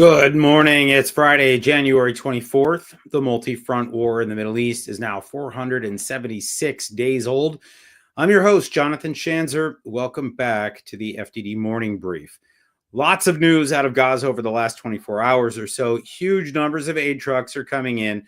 Good morning. It's Friday, January 24th. The multi-front war in the Middle East is now 476 days old. I'm your host, Jonathan Schanzer. Welcome back to the FDD Morning Brief. Lots of news out of Gaza over the last 24 hours or so. Huge numbers of aid trucks are coming in.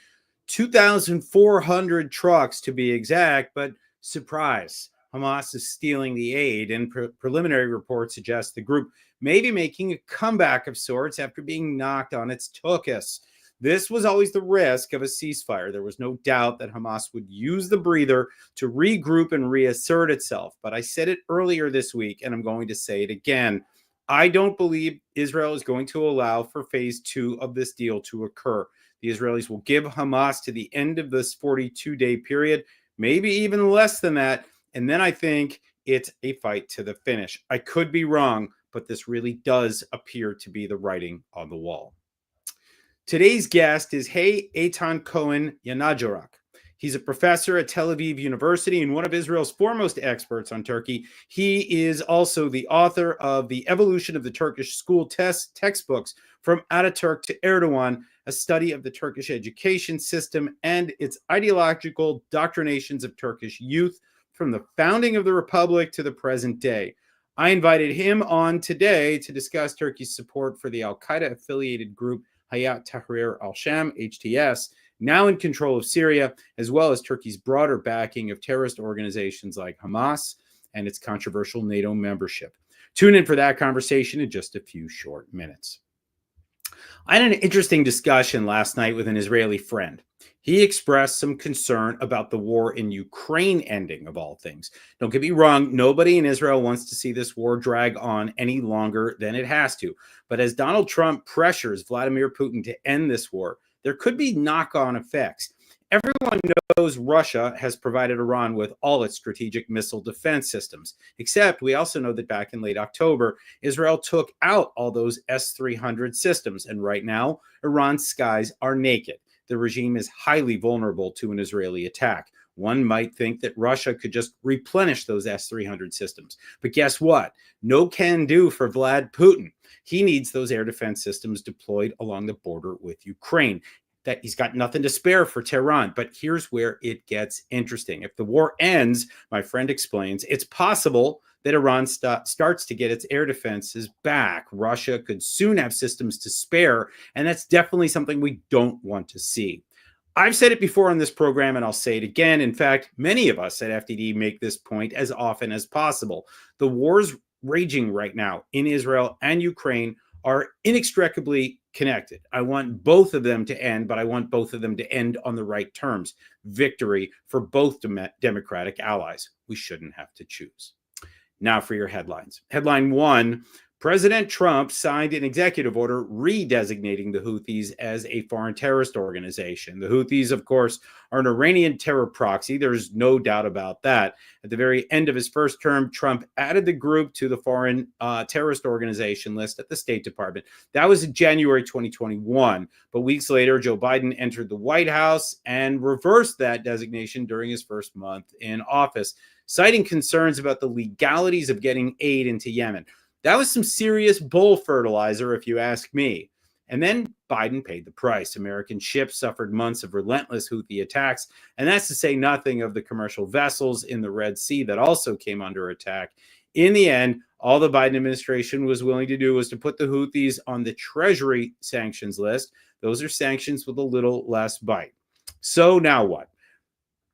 2,400 trucks to be exact, but surprise, Hamas is stealing the aid, and preliminary reports suggest the group may be making a comeback of sorts after being knocked on its tuchus. This was always the risk of a ceasefire. There was no doubt that Hamas would use the breather to regroup and reassert itself. But I said it earlier this week, and I'm going to say it again. I don't believe Israel is going to allow for phase 2 of this deal to occur. The Israelis will give Hamas to the end of this 42-day period, maybe even less than that. And then I think it's a fight to the finish. I could be wrong, but this really does appear to be the writing on the wall. Today's guest is Eytan Cohen Yanarocak. He's a professor at Tel Aviv University and one of Israel's foremost experts on Turkey. He is also the author of The Evolution of the Turkish School Textbooks from Ataturk to Erdogan, a study of the Turkish education system and its ideological doctrinations of Turkish youth from the founding of the republic to the present day. I invited him on today to discuss Turkey's support for the al-Qaeda-affiliated group Hayat Tahrir al-Sham, HTS, now in control of Syria, as well as Turkey's broader backing of terrorist organizations like Hamas and its controversial NATO membership. Tune in for that conversation in just a few short minutes. I had an interesting discussion last night with an Israeli friend. He expressed some concern about the war in Ukraine ending, of all things. Don't get me wrong, nobody in Israel wants to see this war drag on any longer than it has to. But as Donald Trump pressures Vladimir Putin to end this war, there could be knock-on effects. Everyone knows Russia has provided Iran with all its strategic missile defense systems, except we also know that back in late October, Israel took out all those S-300 systems, and right now, Iran's skies are naked. The regime is highly vulnerable to an Israeli attack. One might think that Russia could just replenish those S-300 systems. But guess what? No can do for Vlad Putin. He needs those air defense systems deployed along the border with Ukraine. That he's got nothing to spare for Tehran. But here's where it gets interesting. If the war ends, my friend explains, it's possible that Iran starts to get its air defenses back. Russia could soon have systems to spare, and that's definitely something we don't want to see. I've said it before on this program, and I'll say it again. In fact, many of us at FDD make this point as often as possible. The wars raging right now in Israel and Ukraine are inextricably connected. I want both of them to end, but I want both of them to end on the right terms. Victory for both democratic allies. We shouldn't have to choose. Now for your headlines. Headline 1, President Trump signed an executive order redesignating the Houthis as a foreign terrorist organization. The Houthis, of course, are an Iranian terror proxy. There's no doubt about that. At the very end of his first term, Trump added the group to the foreign terrorist organization list at the State Department. That was in January 2021. But weeks later, Joe Biden entered the White House and reversed that designation during his first month in office, citing concerns about the legalities of getting aid into Yemen. That was some serious bull fertilizer, if you ask me. And then Biden paid the price. American ships suffered months of relentless Houthi attacks, and that's to say nothing of the commercial vessels in the Red Sea that also came under attack. In the end, all the Biden administration was willing to do was to put the Houthis on the Treasury sanctions list. Those are sanctions with a little less bite. So now what?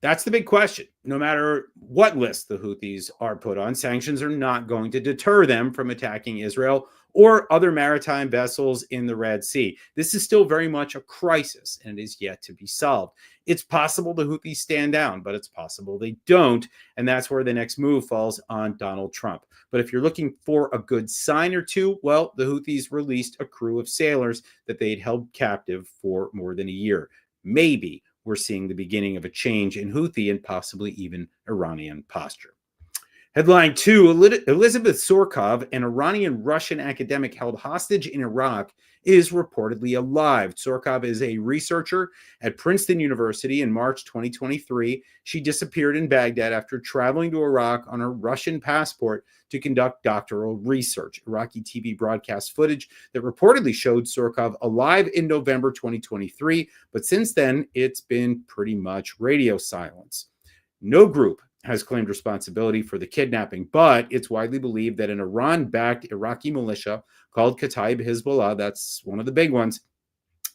That's the big question. No matter what list the Houthis are put on, sanctions are not going to deter them from attacking Israel or other maritime vessels in the Red Sea. This is still very much a crisis, and it is yet to be solved. It's possible the Houthis stand down, but it's possible they don't, and that's where the next move falls on Donald Trump. But if you're looking for a good sign or two, well, the Houthis released a crew of sailors that they'd held captive for more than a year. Maybe we're seeing the beginning of a change in Houthi and possibly even Iranian posture. Headline 2, Elizabeth Sorkov, an Iranian-Russian academic held hostage in Iraq, is reportedly alive. Sorkov is a researcher at Princeton University. In March 2023, she disappeared in Baghdad after traveling to Iraq on a Russian passport to conduct doctoral research. Iraqi TV broadcast footage that reportedly showed Sorkov alive in November 2023, but since then, it's been pretty much radio silence. No group has claimed responsibility for the kidnapping, but it's widely believed that an Iran-backed Iraqi militia called Kataib Hezbollah, that's one of the big ones,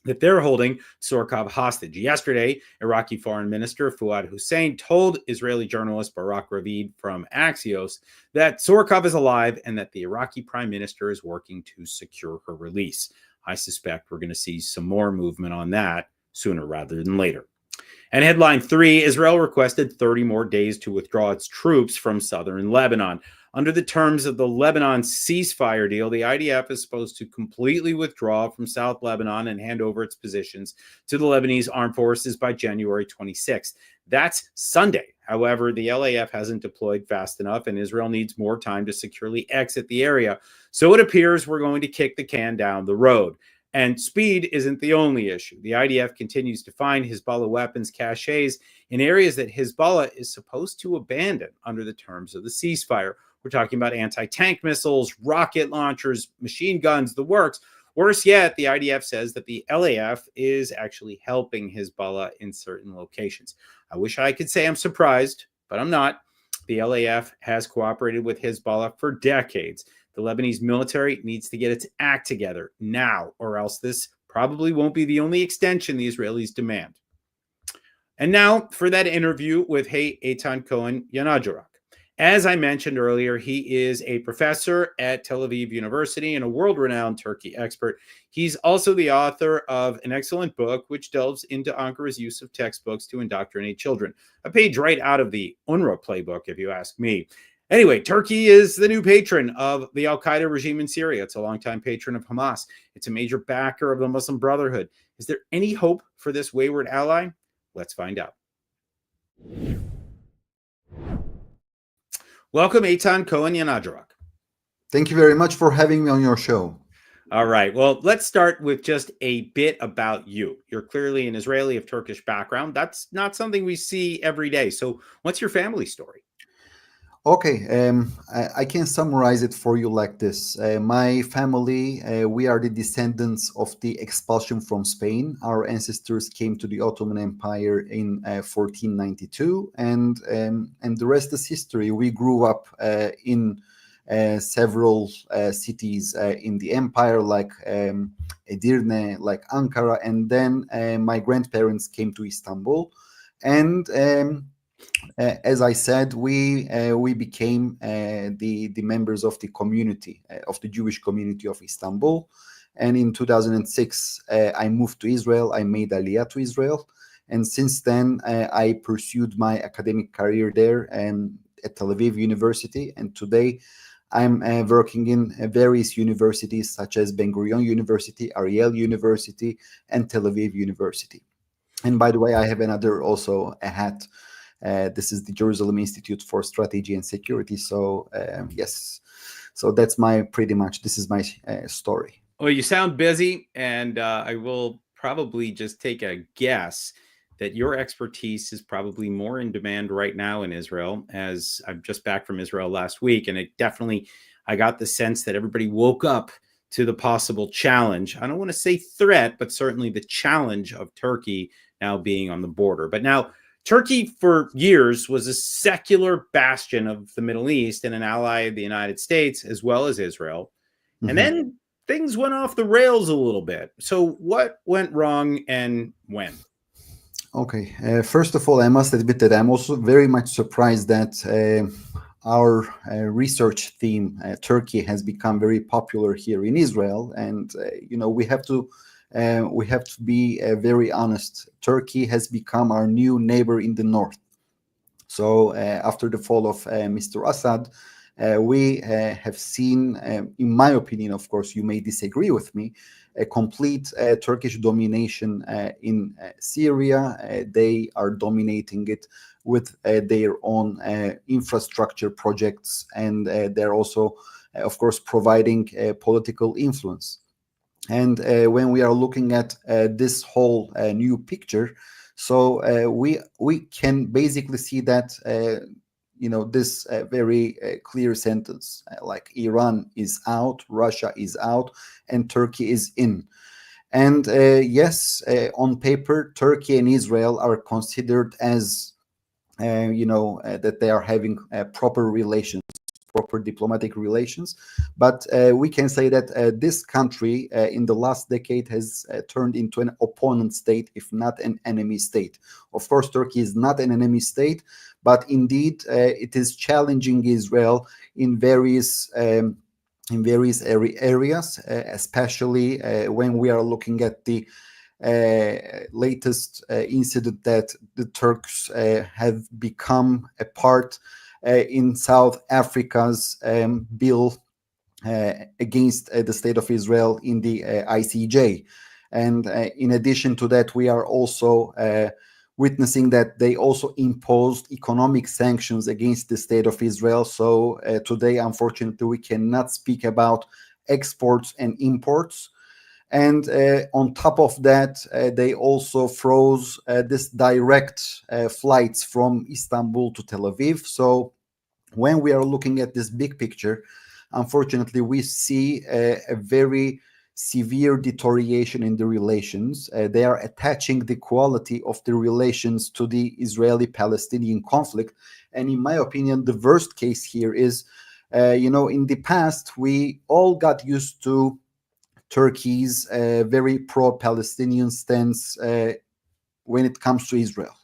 that they're holding Sorkov hostage. Yesterday, Iraqi Foreign Minister Fuad Hussein told Israeli journalist Barak Ravid from Axios that Sorkov is alive and that the Iraqi Prime Minister is working to secure her release. I suspect we're going to see some more movement on that sooner rather than later. And headline 3, Israel requested 30 more days to withdraw its troops from southern Lebanon. Under the terms of the Lebanon ceasefire deal, the IDF is supposed to completely withdraw from South Lebanon and hand over its positions to the Lebanese armed forces by January 26th. That's Sunday. However, the LAF hasn't deployed fast enough, and Israel needs more time to securely exit the area. So it appears we're going to kick the can down the road. And speed isn't the only issue. The IDF continues to find Hezbollah weapons caches in areas that Hezbollah is supposed to abandon under the terms of the ceasefire. We're talking about anti-tank missiles, rocket launchers, machine guns, the works. Worse yet, the IDF says that the LAF is actually helping Hezbollah in certain locations. I wish I could say I'm surprised, but I'm not. The LAF has cooperated with Hezbollah for decades. The Lebanese military needs to get its act together now, or else this probably won't be the only extension the Israelis demand. And now for that interview with Eytan Cohen Yanarocak. As I mentioned earlier, he is a professor at Tel Aviv University and a world-renowned Turkey expert. He's also the author of an excellent book which delves into Ankara's use of textbooks to indoctrinate children. A page right out of the UNRWA playbook, if you ask me. Anyway, Turkey is the new patron of the al-Qaeda regime in Syria. It's a longtime patron of Hamas. It's a major backer of the Muslim Brotherhood. Is there any hope for this wayward ally? Let's find out. Welcome, Eytan Cohen Yanarocak. Thank you very much for having me on your show. All right. Well, let's start with just a bit about you. You're clearly an Israeli of Turkish background. That's not something we see every day. So what's your family story? Okay, I can summarize it for you like this. My family, we are the descendants of the expulsion from Spain. Our ancestors came to the Ottoman Empire in 1492, and the rest is history. We grew up in several cities in the empire, like Edirne, like Ankara, and then my grandparents came to Istanbul, and as I said, we became the members of the community of the Jewish community of Istanbul, and in 2006 I moved to Israel. I made Aliyah to Israel, and since then I pursued my academic career there at Tel Aviv University, and today I'm working in various universities such as Ben Gurion University, Ariel University, and Tel Aviv University. And by the way, I have another also a hat. This is the Jerusalem Institute for Strategy and Security. So yes, so that's this is my story. Well, you sound busy, and I will probably just take a guess that your expertise is probably more in demand right now in Israel, as I'm just back from Israel last week, and I got the sense that everybody woke up to the possible challenge. I don't want to say threat, but certainly the challenge of Turkey now being on the border. But now Turkey for years was a secular bastion of the Middle East and an ally of the United States as well as Israel. Mm-hmm. And then things went off the rails a little bit. So what went wrong and when? Okay. First of all, I must admit that I'm also very much surprised that our research theme, Turkey, has become very popular here in Israel. And, we have to be very honest. Turkey has become our new neighbor in the north. So after the fall of Mr. Assad, we have seen, in my opinion, of course, you may disagree with me, a complete Turkish domination in Syria. They are dominating it with their own infrastructure projects, and they're also, of course, providing political influence. And when we are looking at this whole new picture, so we can basically see that this very clear sentence, like Iran is out, Russia is out, and Turkey is in. And yes, on paper, Turkey and Israel are considered as that they are having proper relations, proper diplomatic relations. But we can say that this country in the last decade has turned into an opponent state, if not an enemy state. Of course, Turkey is not an enemy state, but indeed it is challenging Israel in various areas, especially when we are looking at the latest incident that the Turks have become a part in South Africa's bill against the state of Israel in the ICJ. And in addition to that, we are also witnessing that they also imposed economic sanctions against the state of Israel. So today, unfortunately, we cannot speak about exports and imports. And on top of that, they also froze this direct flights from Istanbul to Tel Aviv. So when we are looking at this big picture, unfortunately, we see a very severe deterioration in the relations. They are attaching the quality of the relations to the Israeli-Palestinian conflict. And in my opinion, the worst case here is, in the past, we all got used to Turkey's very pro-Palestinian stance when it comes to Israel.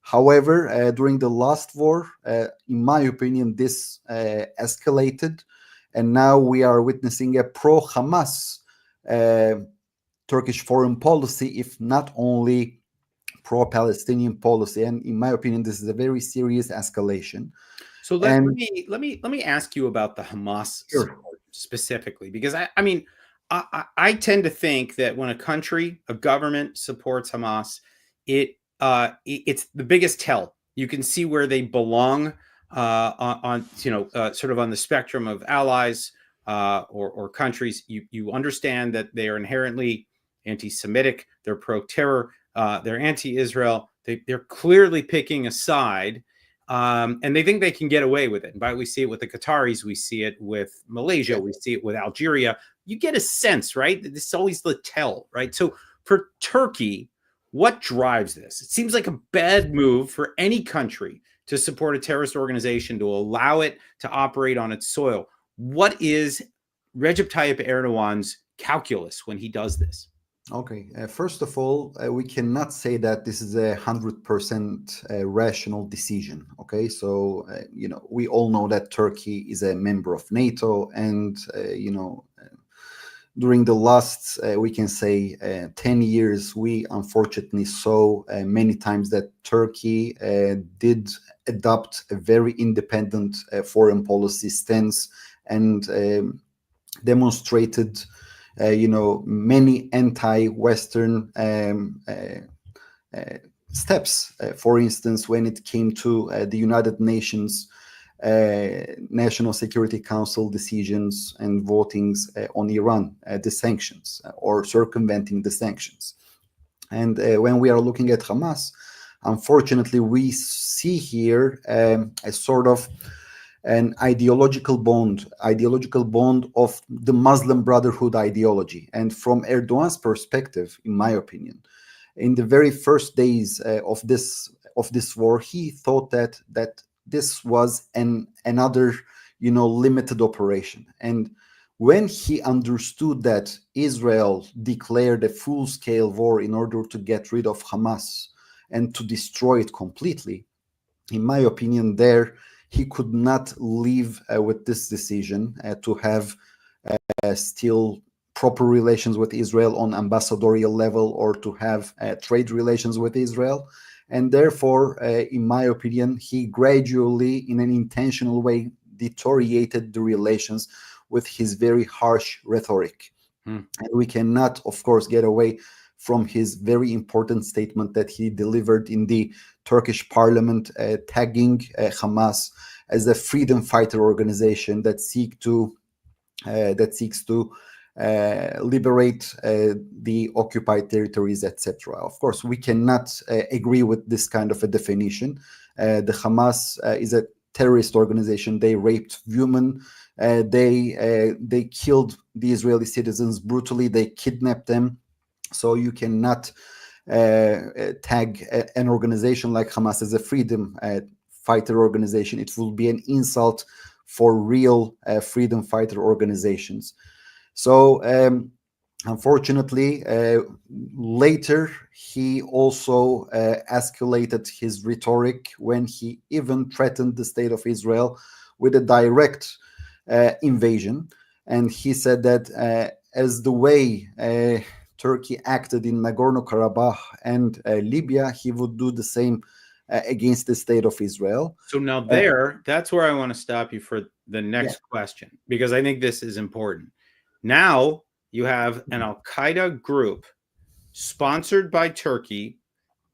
However, during the last war, in my opinion, this escalated, and now we are witnessing a pro-Hamas Turkish foreign policy, if not only pro-Palestinian policy. And in my opinion, this is a very serious escalation. So let me ask you about the Hamas support specifically, because I tend to think that when a government supports Hamas, it's the biggest tell. You can see where they belong sort of on the spectrum of allies or countries. You understand that they are inherently anti-Semitic, they're pro-terror, they're anti-Israel. They're clearly picking a side. And they think they can get away with it. But we see it with the Qataris, we see it with Malaysia, we see it with Algeria. You get a sense, right? This is always the tell, right? So for Turkey, what drives this? It seems like a bad move for any country to support a terrorist organization, to allow it to operate on its soil. What is Recep Tayyip Erdogan's calculus when he does this? Okay, first of all, we cannot say that this is 100% rational decision. Okay, so we all know that Turkey is a member of NATO, and during the last, we can say, 10 years, we unfortunately saw many times that Turkey did adopt a very independent foreign policy stance and demonstrated many anti-Western steps. For instance, when it came to the United Nations National Security Council decisions and votings on Iran, the sanctions or circumventing the sanctions. And when we are looking at Hamas, unfortunately, we see here a sort of an ideological bond of the Muslim Brotherhood ideology. And from Erdogan's perspective, in my opinion, in the very first days of this war, he thought that this was another limited operation. And when he understood that Israel declared a full-scale war in order to get rid of Hamas and to destroy it completely, in my opinion, he could not live with this decision to have still proper relations with Israel on ambassadorial level, or to have trade relations with Israel. And therefore, in my opinion, he gradually, in an intentional way, deteriorated the relations with his very harsh rhetoric. And we cannot, of course, get away from his very important statement that he delivered in the Turkish parliament, tagging Hamas as a freedom fighter organization that seeks to liberate the occupied territories, etc. Of course, we cannot agree with this kind of a definition. The Hamas is a terrorist organization. They raped women. They killed the Israeli citizens brutally. They kidnapped them. So you cannot tag an organization like Hamas as a freedom fighter organization. It will be an insult for real freedom fighter organizations. So unfortunately, later he also escalated his rhetoric when he even threatened the state of Israel with a direct invasion. And he said that as the way Turkey acted in Nagorno-Karabakh and Libya, he would do the same against the state of Israel. So now that's where I want to stop you for the next question, because I think this is important. Now you have an al-Qaeda group sponsored by Turkey,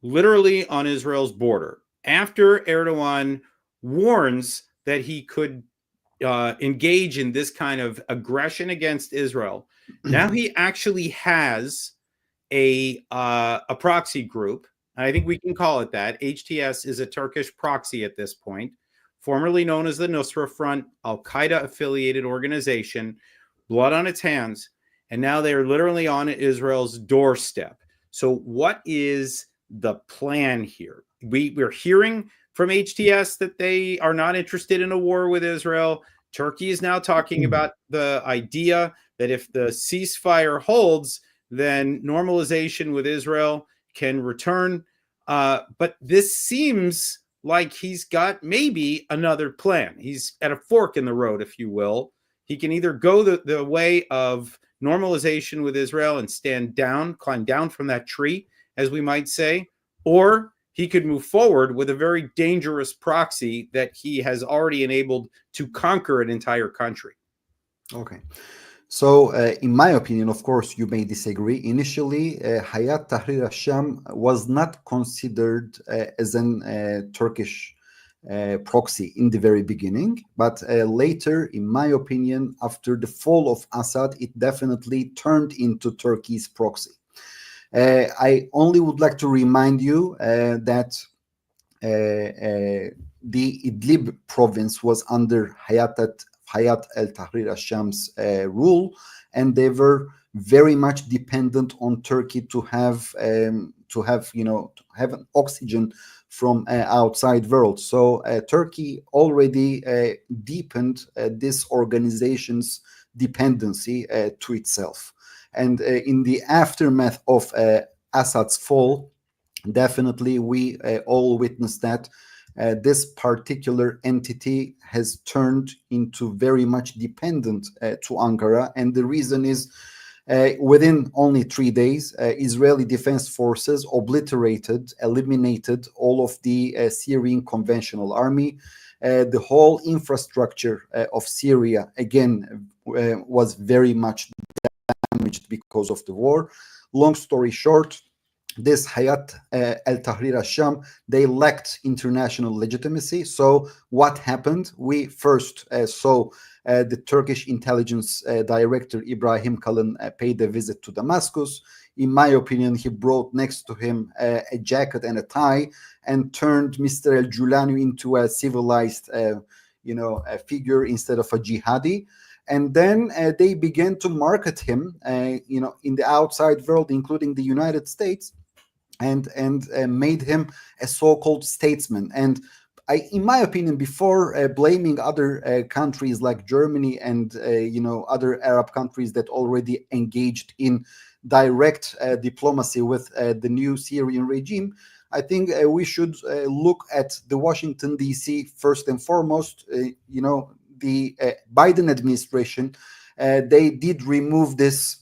literally on Israel's border. After Erdogan warns that he could engage in this kind of aggression against Israel, now he actually has a proxy group. I think we can call it that. HTS is a Turkish proxy at this point, formerly known as the Nusra Front, al-Qaeda affiliated organization, blood on its hands, and now they're literally on Israel's doorstep. So what is the plan here? We're hearing from HTS that they are not interested in a war with Israel. Turkey is now talking about the idea that if the ceasefire holds, then normalization with Israel can return. But this seems like he's got maybe another plan. He's at a fork in the road, if you will. He can either go the way of normalization with Israel and climb down from that tree, as we might say, or he could move forward with a very dangerous proxy that he has already enabled to conquer an entire country. Okay. So, in my opinion, of course, you may disagree. Initially, Hayat Tahrir al-Sham was not considered as an Turkish proxy in the very beginning, but later, in my opinion, after the fall of Assad, it definitely turned into Turkey's proxy. I only would like to remind you that the Idlib province was under Hayat al-Tahrir al-Sham's rule, and they were very much dependent on Turkey to have an oxygen from outside world. So Turkey already deepened this organization's dependency to itself. And in the aftermath of Assad's fall, definitely we all witnessed that this particular entity has turned into very much dependent to Ankara. And the reason is within only 3 days, Israeli defense forces eliminated all of the Syrian conventional army. The whole infrastructure of Syria, again, was very much damaged because of the war. Long story short, this Hayat al-Tahrir al-Sham, they lacked international legitimacy. So what happened? We first saw the Turkish intelligence director, Ibrahim Kalın, paid a visit to Damascus. In my opinion, he brought next to him a jacket and a tie and turned Mr. al-Julani into a civilized a figure instead of a jihadi. And then they began to market him, in the outside world, including the United States, and made him a so-called statesman. And in my opinion, before blaming other countries like Germany and other Arab countries that already engaged in direct diplomacy with the new Syrian regime, I think we should look at the Washington D.C. first and foremost. The Biden administration, they did remove this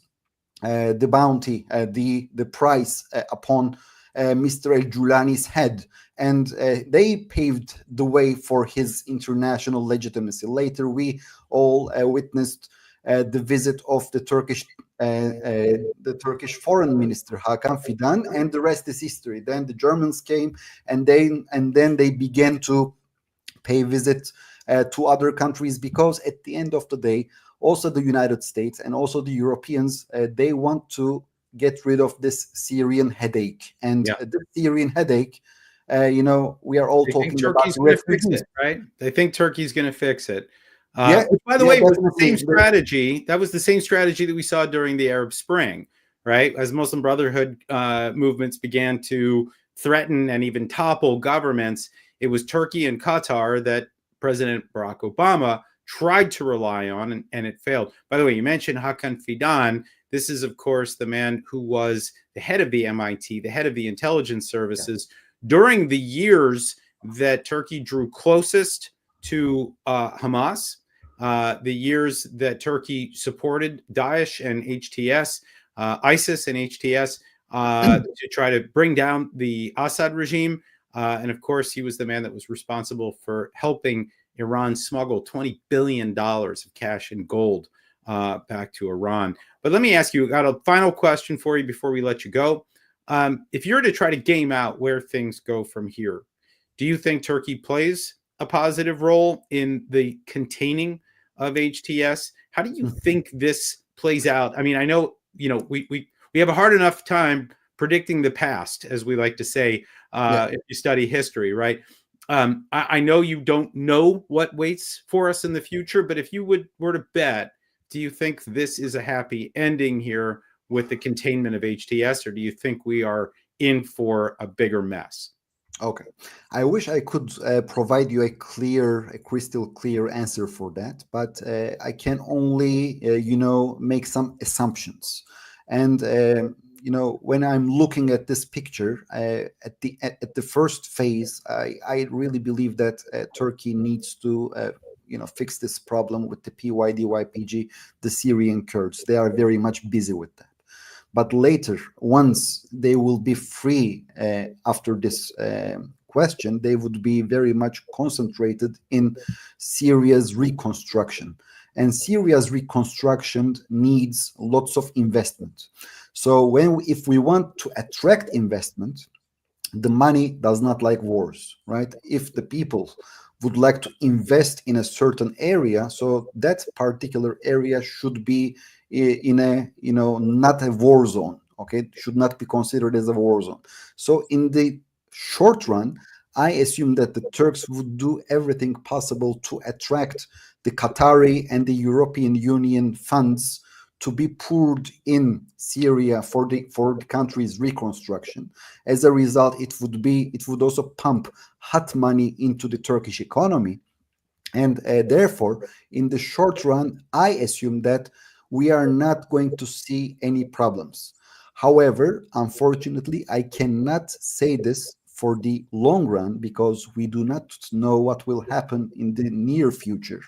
the bounty, the price upon Mr. al-Julani's head, and they paved the way for his international legitimacy. Later, we all witnessed the visit of the Turkish the Turkish foreign minister Hakan Fidan, and the rest is history. Then the Germans came, and then they began to pay visit to other countries, because at the end of the day, also the United States and also the Europeans, they want to get rid of this Syrian headache. And Yeah. the Syrian headache, we are all They think talking about Turkey's going to fix refugees. it, right? They think Turkey's going to fix it. Yeah, Which, by the yeah, way, was the definitely. same strategy. That was the same strategy that we saw during the Arab Spring, right? As Muslim Brotherhood movements began to threaten and even topple governments, it was Turkey and Qatar that President Barack Obama tried to rely on, and it failed. By the way, you mentioned Hakan Fidan. This is, of course, the man who was the head of the MIT, the head of the intelligence services, during the years that Turkey drew closest to Hamas, the years that Turkey supported Daesh and HTS, ISIS and HTS, to try to bring down the Assad regime. And of course, he was the man that was responsible for helping Iran smuggle $20 billion of cash and gold back to Iran. But let me ask you, I got a final question for you before we let you go. If you're to try to game out where things go from here, do you think Turkey plays a positive role in the containing of HTS? How do you think this plays out? I mean, I know, we have a hard enough time predicting the past, as we like to say, if you study history, right? I know you don't know what waits for us in the future, but if you were to bet, do you think this is a happy ending here with the containment of HTS, or do you think we are in for a bigger mess? Okay. I wish I could provide you a crystal clear answer for that, but I can only, make some assumptions. And, when I'm looking at this picture, at the first phase, I really believe that Turkey needs to, fix this problem with the PYD-YPG, the Syrian Kurds. They are very much busy with that. But later, once they will be free after this question, they would be very much concentrated in Syria's reconstruction. And Syria's reconstruction needs lots of investment. So if we want to attract investment, the money does not like wars, right? If the people would like to invest in a certain area, so that particular area should be in a, not a war zone, okay? It should not be considered as a war zone. So in the short run, I assume that the Turks would do everything possible to attract the Qatari and the European Union funds to be poured in Syria for the country's reconstruction. As a result, it would also pump hot money into the Turkish economy, and therefore, in the short run, I assume that we are not going to see any problems. However, unfortunately, I cannot say this for the long run, because we do not know what will happen in the near future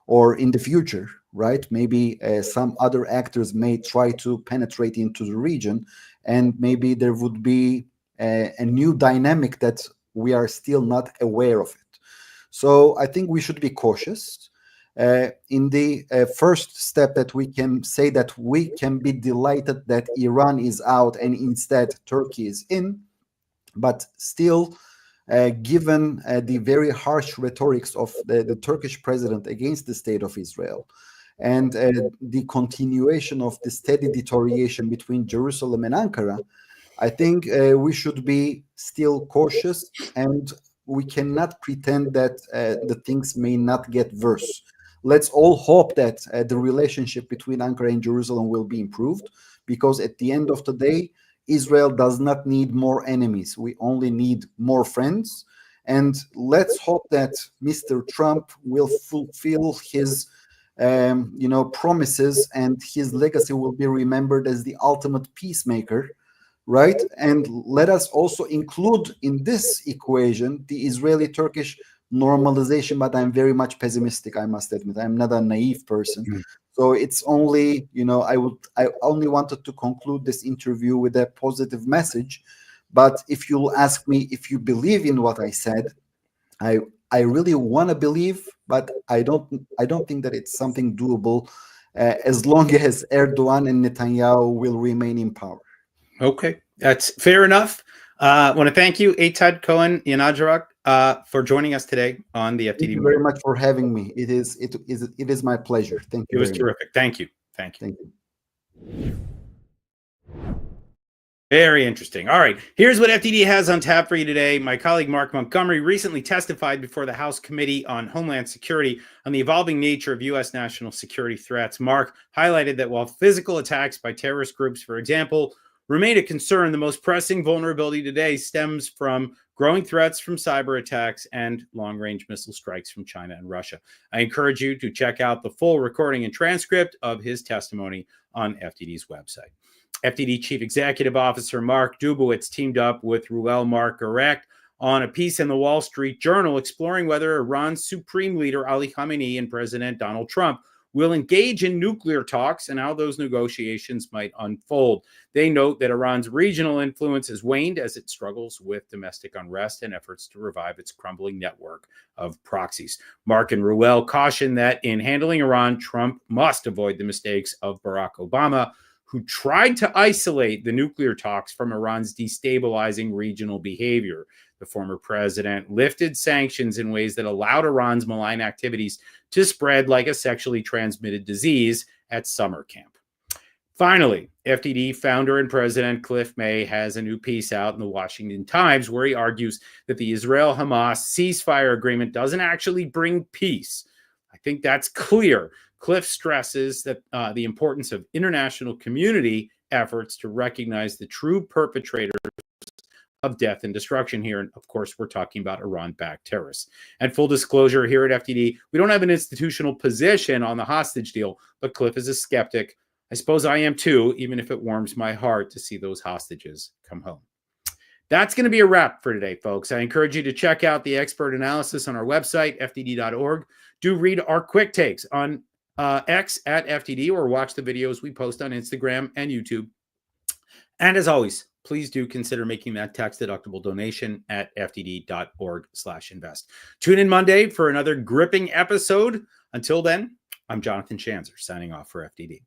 or in the future, right? Maybe some other actors may try to penetrate into the region, and maybe there would be a new dynamic that we are still not aware of it. So I think we should be cautious. In the first step, that we can say that we can be delighted that Iran is out and instead Turkey is in, but still, given the very harsh rhetorics of the Turkish president against the state of Israel, and the continuation of the steady deterioration between Jerusalem and Ankara, I think we should be still cautious, and we cannot pretend that the things may not get worse. Let's all hope that the relationship between Ankara and Jerusalem will be improved, because at the end of the day, Israel does not need more enemies. We only need more friends. And let's hope that Mr. Trump will fulfill his promises, and his legacy will be remembered as the ultimate peacemaker, right? And let us also include in this equation the Israeli-Turkish normalization, but I'm very much pessimistic, I must admit. I'm not a naive person. So it's only, I only wanted to conclude this interview with a positive message. But if you'll ask me if you believe in what I said, I really want to believe, but I don't think that it's something doable as long as Erdogan and Netanyahu will remain in power. Okay, that's fair enough. I want to thank you, Eytan Cohen Yanarocak, for joining us today on the FDD. Thank you very much for having me. It is my pleasure. Thank you. It was terrific. Thank you. Thank you. Thank you. Very interesting. All right, here's what FDD has on tap for you today. My colleague Mark Montgomery recently testified before the House Committee on Homeland Security on the evolving nature of U.S. national security threats. Mark highlighted that while physical attacks by terrorist groups, for example, remain a concern, the most pressing vulnerability today stems from growing threats from cyber attacks and long-range missile strikes from China and Russia. I encourage you to check out the full recording and transcript of his testimony on FDD's website. FDD Chief Executive Officer Mark Dubowitz teamed up with Ruel Margaret on a piece in the Wall Street Journal exploring whether Iran's supreme leader Ali Khamenei and President Donald Trump will engage in nuclear talks and how those negotiations might unfold. They note that Iran's regional influence has waned as it struggles with domestic unrest and efforts to revive its crumbling network of proxies. Mark and Ruel caution that in handling Iran, Trump must avoid the mistakes of Barack Obama, who tried to isolate the nuclear talks from Iran's destabilizing regional behavior. The former president lifted sanctions in ways that allowed Iran's malign activities to spread like a sexually transmitted disease at summer camp. Finally, FDD founder and president Cliff May has a new piece out in the Washington Times where he argues that the Israel-Hamas ceasefire agreement doesn't actually bring peace. I think that's clear. Cliff stresses that the importance of international community efforts to recognize the true perpetrators of death and destruction here. And of course, we're talking about Iran-backed terrorists. And full disclosure, here at FDD, we don't have an institutional position on the hostage deal, but Cliff is a skeptic. I suppose I am too, even if it warms my heart to see those hostages come home. That's going to be a wrap for today, folks. I encourage you to check out the expert analysis on our website, fdd.org. Do read our quick takes on X at FDD or watch the videos we post on Instagram and YouTube. And as always, please do consider making that tax-deductible donation at fdd.org/invest. Tune in Monday for another gripping episode. Until then, I'm Jonathan Schanzer, signing off for FDD.